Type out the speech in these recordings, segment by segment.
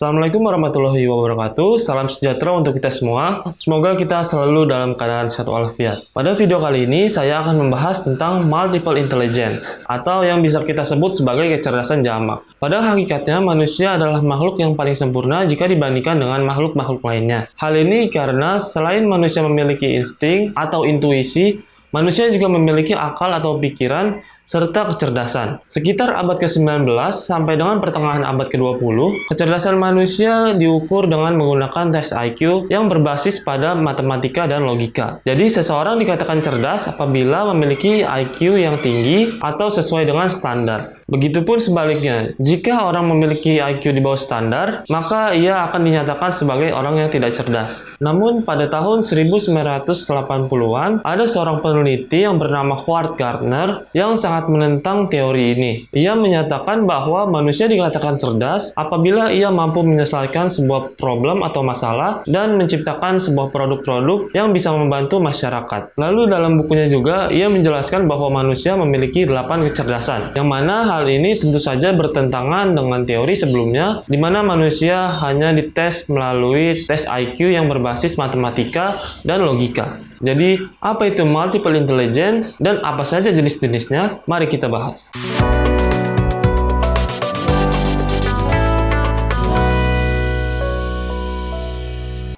Assalamualaikum warahmatullahi wabarakatuh. Salam sejahtera untuk kita semua. Semoga kita selalu dalam keadaan sehat walafiat. Pada video kali ini saya akan membahas tentang multiple intelligence atau yang bisa kita sebut sebagai kecerdasan jamak. Pada hakikatnya manusia adalah makhluk yang paling sempurna jika dibandingkan dengan makhluk-makhluk lainnya. Hal ini karena selain manusia memiliki insting atau intuisi, manusia juga memiliki akal atau pikiran serta kecerdasan. Sekitar abad ke-19 sampai dengan pertengahan abad ke-20, kecerdasan manusia diukur dengan menggunakan tes IQ yang berbasis pada matematika dan logika. Jadi seseorang dikatakan cerdas apabila memiliki IQ yang tinggi atau sesuai dengan standar. Begitupun sebaliknya, jika orang memiliki IQ di bawah standar, maka ia akan dinyatakan sebagai orang yang tidak cerdas. Namun pada tahun 1980-an, ada seorang peneliti yang bernama Howard Gardner yang sangat menentang teori ini. Ia menyatakan bahwa manusia dikatakan cerdas apabila ia mampu menyelesaikan sebuah problem atau masalah dan menciptakan sebuah produk-produk yang bisa membantu masyarakat. Lalu dalam bukunya juga, ia menjelaskan bahwa manusia memiliki 8 kecerdasan, yang mana hal ini tentu saja bertentangan dengan teori sebelumnya, di mana manusia hanya dites melalui tes IQ yang berbasis matematika dan logika. Jadi, apa itu multiple intelligence dan apa saja jenis-jenisnya? Mari kita bahas.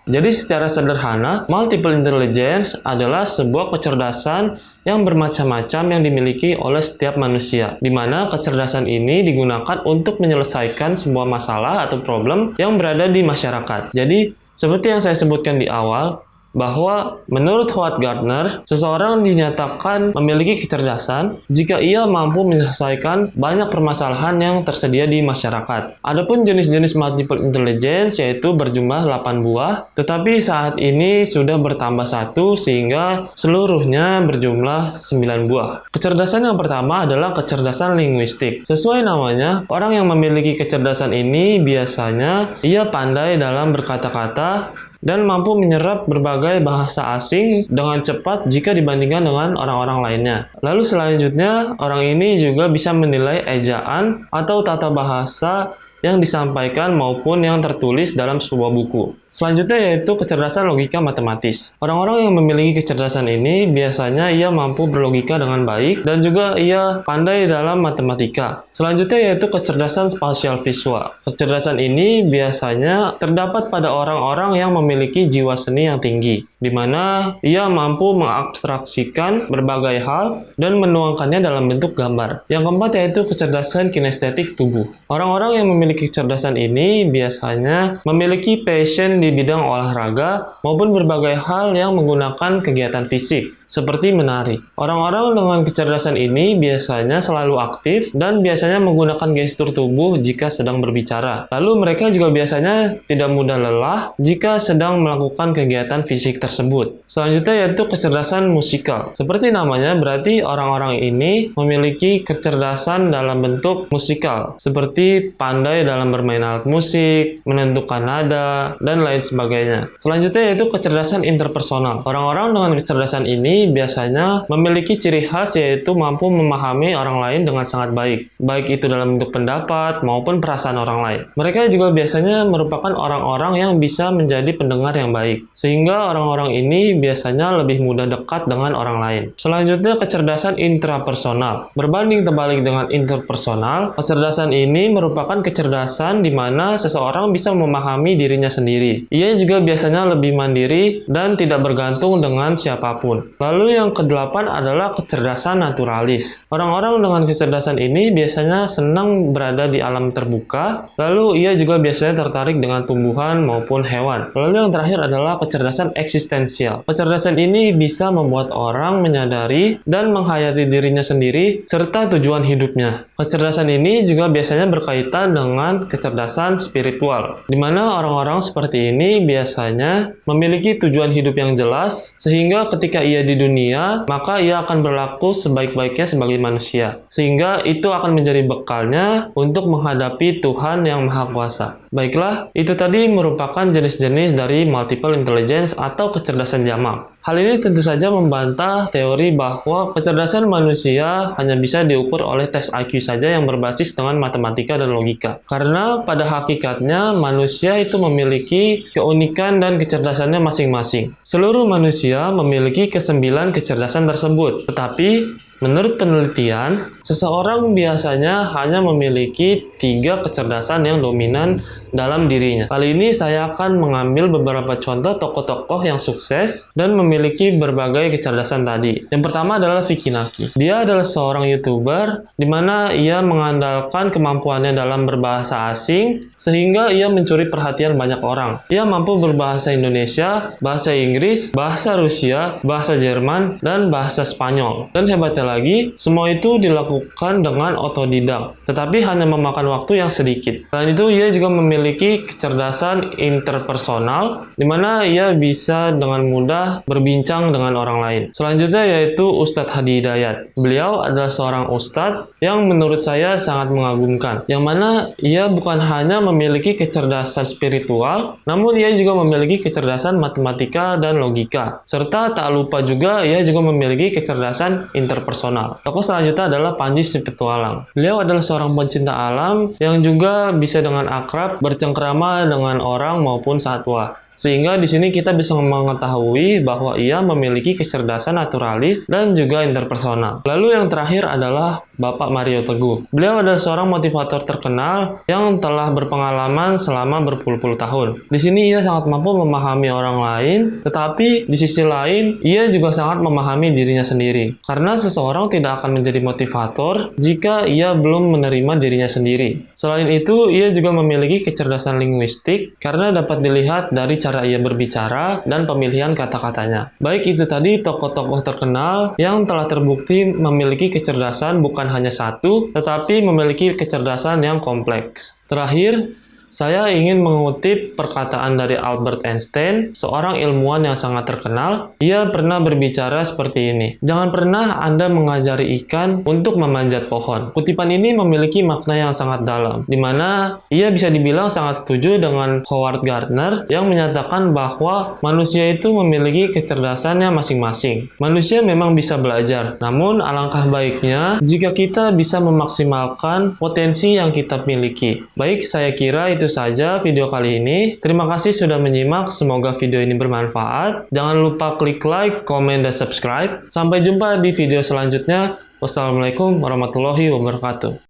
Jadi secara sederhana, multiple intelligence adalah sebuah kecerdasan yang bermacam-macam yang dimiliki oleh setiap manusia, di mana kecerdasan ini digunakan untuk menyelesaikan sebuah masalah atau problem yang berada di masyarakat. Jadi, seperti yang saya sebutkan di awal, bahwa menurut Howard Gardner, seseorang dinyatakan memiliki kecerdasan jika ia mampu menyelesaikan banyak permasalahan yang tersedia di masyarakat. Adapun jenis-jenis multiple intelligence yaitu berjumlah 8 buah, tetapi saat ini sudah bertambah 1 sehingga seluruhnya berjumlah 9 buah. Kecerdasan yang pertama adalah kecerdasan linguistik. Sesuai namanya, orang yang memiliki kecerdasan ini biasanya ia pandai dalam berkata-kata dan mampu menyerap berbagai bahasa asing dengan cepat jika dibandingkan dengan orang-orang lainnya. Lalu selanjutnya, orang ini juga bisa menilai ejaan atau tata bahasa yang disampaikan maupun yang tertulis dalam sebuah buku. Selanjutnya yaitu kecerdasan logika matematis. Orang-orang yang memiliki kecerdasan ini biasanya ia mampu berlogika dengan baik dan juga ia pandai dalam matematika. Selanjutnya yaitu kecerdasan spasial visual. Kecerdasan ini biasanya terdapat pada orang-orang yang memiliki jiwa seni yang tinggi, di mana ia mampu mengabstraksikan berbagai hal dan menuangkannya dalam bentuk gambar. Yang keempat yaitu kecerdasan kinestetik tubuh. Orang-orang yang memiliki kecerdasan ini biasanya memiliki passion di bidang olahraga maupun berbagai hal yang menggunakan kegiatan fisik, seperti menari. Orang-orang dengan kecerdasan ini biasanya selalu aktif dan biasanya menggunakan gestur tubuh jika sedang berbicara. Lalu mereka juga biasanya tidak mudah lelah jika sedang melakukan kegiatan fisik tersebut. Selanjutnya yaitu kecerdasan musikal. Seperti namanya, berarti orang-orang ini memiliki kecerdasan dalam bentuk musikal, seperti pandai dalam bermain alat musik, menentukan nada, dan lain sebagainya. Selanjutnya yaitu kecerdasan interpersonal. Orang-orang dengan kecerdasan ini biasanya memiliki ciri khas yaitu mampu memahami orang lain dengan sangat baik, baik itu dalam bentuk pendapat maupun perasaan orang lain. Mereka juga biasanya merupakan orang-orang yang bisa menjadi pendengar yang baik, sehingga orang-orang ini biasanya lebih mudah dekat dengan orang lain. Selanjutnya kecerdasan intrapersonal. Berbanding terbalik dengan interpersonal, kecerdasan ini merupakan kecerdasan di mana seseorang bisa memahami dirinya sendiri. Ia juga biasanya lebih mandiri dan tidak bergantung dengan siapapun. Lalu yang kedelapan adalah kecerdasan naturalis. Orang-orang dengan kecerdasan ini biasanya senang berada di alam terbuka, lalu ia juga biasanya tertarik dengan tumbuhan maupun hewan. Lalu yang terakhir adalah kecerdasan eksistensial. Kecerdasan ini bisa membuat orang menyadari dan menghayati dirinya sendiri serta tujuan hidupnya. Kecerdasan ini juga biasanya berkaitan dengan kecerdasan spiritual, di mana orang-orang seperti ini biasanya memiliki tujuan hidup yang jelas, sehingga ketika ia di dunia, maka ia akan berlaku sebaik-baiknya sebagai manusia. Sehingga itu akan menjadi bekalnya untuk menghadapi Tuhan yang Maha Kuasa. Baiklah, itu tadi merupakan jenis-jenis dari multiple intelligence atau kecerdasan jamak. Hal ini tentu saja membantah teori bahwa kecerdasan manusia hanya bisa diukur oleh tes IQ saja yang berbasis dengan matematika dan logika. Karena pada hakikatnya manusia itu memiliki keunikan dan kecerdasannya masing-masing. Seluruh manusia memiliki ke-9 kecerdasan tersebut, tetapi menurut penelitian, seseorang biasanya hanya memiliki 3 kecerdasan yang dominan dalam dirinya. Kali ini saya akan mengambil beberapa contoh tokoh-tokoh yang sukses dan memiliki berbagai kecerdasan tadi. Yang pertama adalah Vicky Naki. Dia adalah seorang YouTuber di mana ia mengandalkan kemampuannya dalam berbahasa asing sehingga ia mencuri perhatian banyak orang. Ia mampu berbahasa Indonesia, bahasa Inggris, bahasa Rusia, bahasa Jerman, dan bahasa Spanyol. Dan hebatnya lagi, semua itu dilakukan dengan otodidak, tetapi hanya memakan waktu yang sedikit. Selain itu, ia juga memiliki kecerdasan interpersonal, di mana ia bisa dengan mudah berbincang dengan orang lain. Selanjutnya yaitu Ustadz Hadi Hidayat. Beliau adalah seorang ustadz yang menurut saya sangat mengagumkan, yang mana ia bukan hanya memiliki kecerdasan spiritual, namun ia juga memiliki kecerdasan matematika dan logika. Serta tak lupa juga ia juga memiliki kecerdasan interpersonal. Tokoh selanjutnya adalah Panji Sipitualang. Beliau adalah seorang pencinta alam yang juga bisa dengan akrab bercengkrama dengan orang maupun satwa. Sehingga di sini kita bisa mengetahui bahwa ia memiliki kecerdasan naturalis dan juga interpersonal. Lalu yang terakhir adalah Bapak Mario Teguh. Beliau adalah seorang motivator terkenal yang telah berpengalaman selama berpuluh-puluh tahun. Di sini ia sangat mampu memahami orang lain, tetapi di sisi lain ia juga sangat memahami dirinya sendiri. Karena seseorang tidak akan menjadi motivator jika ia belum menerima dirinya sendiri. Selain itu, ia juga memiliki kecerdasan linguistik karena dapat dilihat dari cara ia berbicara dan pemilihan kata-katanya. Baik itu tadi tokoh-tokoh terkenal yang telah terbukti memiliki kecerdasan bukan hanya satu, tetapi memiliki kecerdasan yang kompleks. Terakhir, saya ingin mengutip perkataan dari Albert Einstein, seorang ilmuwan yang sangat terkenal. Ia pernah berbicara seperti ini, "Jangan pernah Anda mengajari ikan untuk memanjat pohon." Kutipan ini memiliki makna yang sangat dalam, di mana ia bisa dibilang sangat setuju dengan Howard Gardner yang menyatakan bahwa manusia itu memiliki kecerdasannya masing-masing. Manusia memang bisa belajar, namun alangkah baiknya jika kita bisa memaksimalkan potensi yang kita miliki. Baik, saya kira itu saja video kali ini. Terima kasih sudah menyimak, semoga video ini bermanfaat. Jangan lupa klik like, komen, dan subscribe. Sampai jumpa di video selanjutnya. Wassalamualaikum warahmatullahi wabarakatuh.